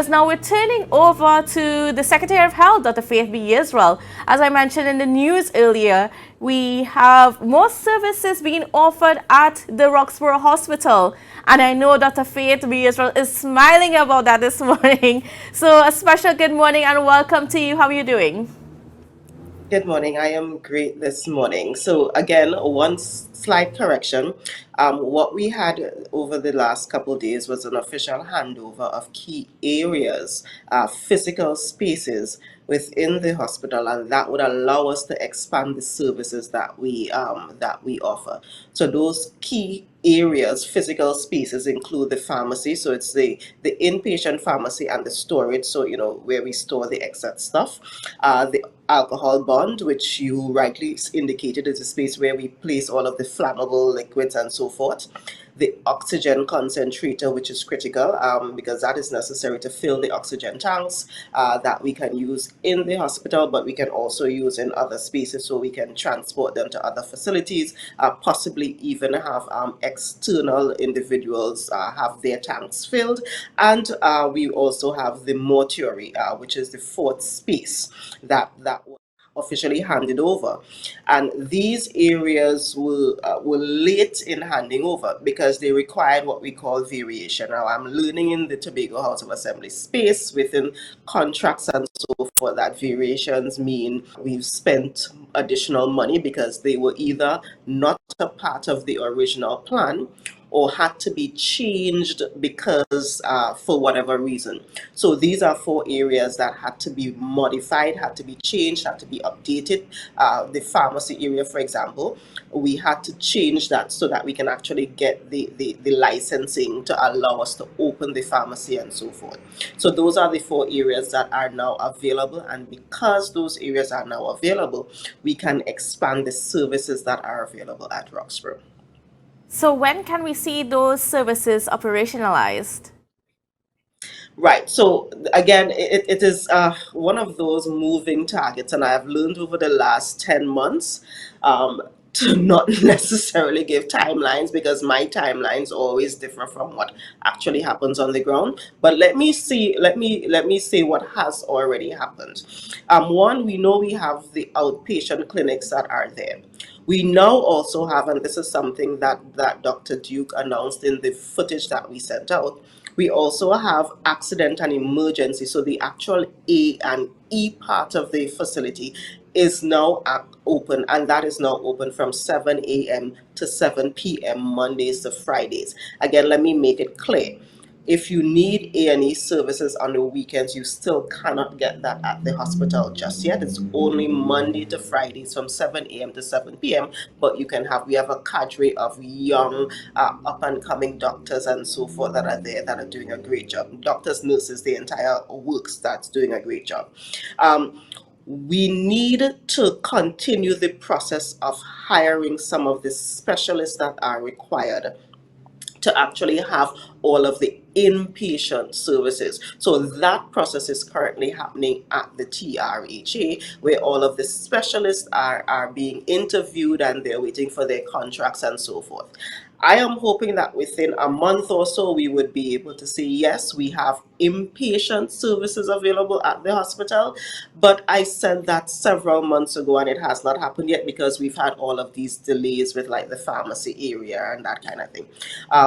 viewers, now we're turning over to the Secretary of Health, Dr. Faith B. Israel. As I mentioned in the news earlier, we have more services being offered at the Roxborough Hospital. And I know Dr. Faith B. Israel is smiling about that this morning. So a special good morning and welcome to you. How are you doing? Good morning. I am great this morning. So again, one slight correction. What we had over the last couple of days was an official handover of key areas, physical spaces within the hospital, and that would allow us to expand the services that we offer. So those key areas, physical spaces, include the pharmacy. So it's the inpatient pharmacy and the storage. So where we store the excess stuff. The alcohol bond, which you rightly indicated is a space where we place all of the flammable liquids and so forth. The oxygen concentrator, which is critical because that is necessary to fill the oxygen tanks that we can use in the hospital, but we can also use in other spaces, so we can transport them to other facilities, possibly even have external individuals have their tanks filled. And we also have the mortuary, which is the fourth space that was officially handed over. And these areas were late in handing over because they required what we call variation. Now, I'm learning in the Tobago House of Assembly space within contracts and so forth that variations mean we've spent additional money because they were either not a part of the original plan or had to be changed because for whatever reason. So these are four areas that had to be modified, had to be changed, had to be updated. The pharmacy area, for example, we had to change that so that we can actually get the licensing to allow us to open the pharmacy and so forth. So those are the four areas that are now available, and because those areas are now available, we can expand the services that are available at Roxborough. So when can we see those services operationalized? Right. So again, it is one of those moving targets, and I have learned over the last 10 months to not necessarily give timelines because my timelines always differ from what actually happens on the ground. But let me say what has already happened. One, we know we have the outpatient clinics that are there. We now also have, and this is something that Dr. Duke announced in the footage that we sent out, we also have accident and emergency. So the actual A and E part of the facility is now open, and that is now open from 7 a.m. to 7 p.m. Mondays to Fridays. Again, let me make it clear. If you need A&E services on the weekends, you still cannot get that at the hospital just yet. It's only Monday to Fridays from 7 a.m. to 7 p.m. But we have a cadre of young, up and coming doctors and so forth that are there that are doing a great job. Doctors, nurses, the entire works that's doing a great job. We need to continue the process of hiring some of the specialists that are required to actually have all of the inpatient services. So that process is currently happening at the TRHA, where all of the specialists are being interviewed and they're waiting for their contracts and so forth. I am hoping that within a month or so, we would be able to say, yes, we have inpatient services available at the hospital. But I said that several months ago, and it has not happened yet because we've had all of these delays with like the pharmacy area and that kind of thing.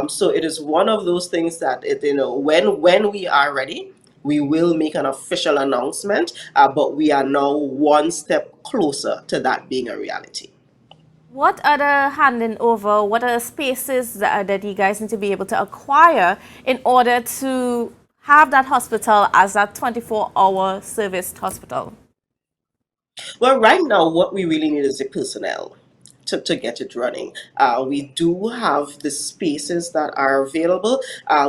So it is one of those things that when we are ready, we will make an official announcement. But we are now one step closer to that being a reality. What other handing over, what are spaces that you guys need to be able to acquire in order to have that hospital as that 24-hour serviced hospital? Well, right now, what we really need is the personnel to get it running. We do have the spaces that are available.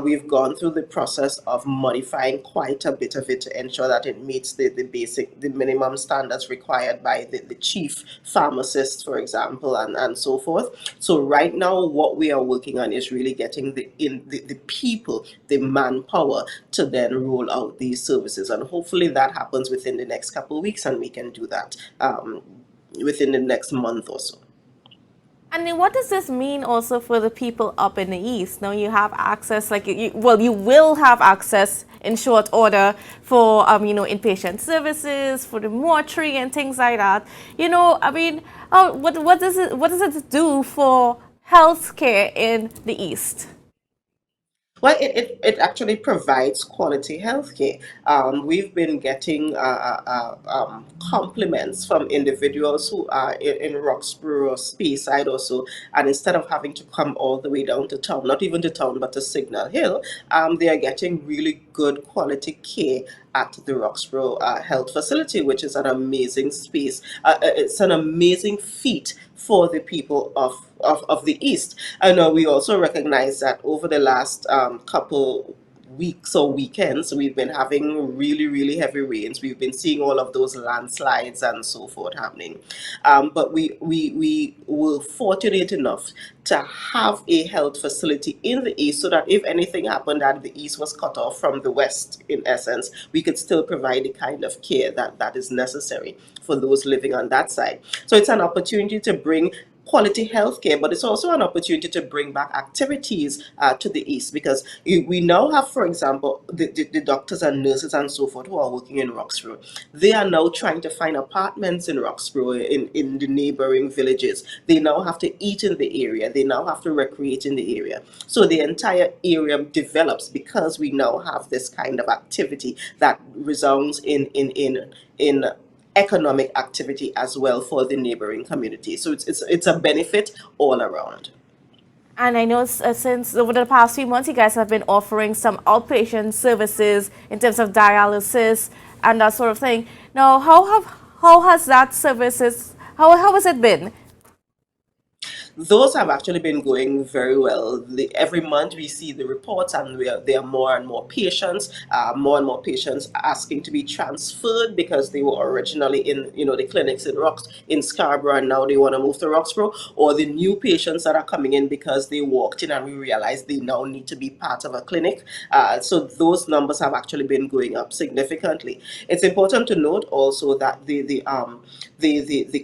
We've gone through the process of modifying quite a bit of it to ensure that it meets the minimum standards required by the chief pharmacist, for example, and so forth. So right now, what we are working on is really getting the people, the manpower to then roll out these services. And hopefully that happens within the next couple of weeks, and we can do that within the next month or so. And then what does this mean also for the people up in the east? Now you have access, like well, you will have access in short order for inpatient services, for the mortuary and things like that. I mean, what does it do for healthcare in the east? Well, it actually provides quality healthcare. We've been getting compliments from individuals who are in Roxborough, Speyside also, and instead of having to come all the way down to town, not even to town, but to Signal Hill, they are getting really good quality care at the Roxborough Health Facility, which is an amazing space. It's an amazing feat for the people of the East. I know we also recognize that over the last couple weeks or weekends, we've been having really, really heavy rains. We've been seeing all of those landslides and so forth happening. But we were fortunate enough to have a health facility in the east so that if anything happened and the east was cut off from the west, in essence, we could still provide the kind of care that is necessary for those living on that side. So it's an opportunity to bring quality healthcare, but it's also an opportunity to bring back activities to the east because we now have, for example, the doctors and nurses and so forth who are working in Roxborough. They are now trying to find apartments in Roxborough, in the neighboring villages. They now have to eat in the area. They now have to recreate in the area. So the entire area develops because we now have this kind of activity that resounds in economic activity as well for the neighboring community. So it's a benefit all around. And I know since over the past few months, you guys have been offering some outpatient services in terms of dialysis and that sort of thing. Now, how has that services how has it been? Those have actually been going very well. Every month we see the reports, and there are more and more and more patients asking to be transferred because they were originally in the clinics in Scarborough, and now they want to move to Roxborough, or the new patients that are coming in because they walked in and we realized they now need to be part of a clinic. So those numbers have actually been going up significantly. It's important to note also that the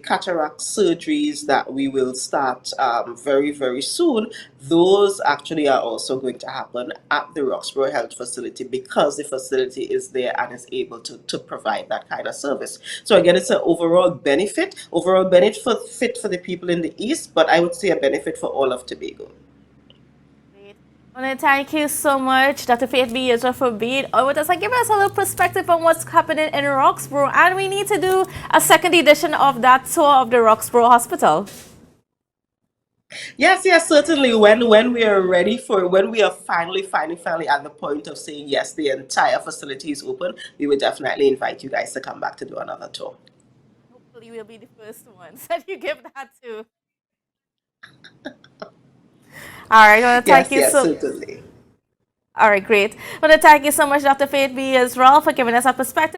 cataract surgeries that we will start very, very soon, those actually are also going to happen at the Roxborough Health Facility because the facility is there and is able to provide that kind of service. So again, it's an overall benefit for the people in the East, but I would say a benefit for all of Tobago. Great. Well, thank you so much, Dr. Faith B. Israel, for being with us and giving us a little perspective on what's happening in Roxborough. And we need to do a second edition of that tour of the Roxborough Hospital. Yes, yes, certainly. When we are ready when we are finally at the point of saying yes, the entire facility is open, we would definitely invite you guys to come back to do another tour. Hopefully, we'll be the first ones that you give that to. All right, well, thank Yes, you yes, so. certainly. All right, great. Well, thank you so much, Dr. Faith B. Israel, for giving us a perspective.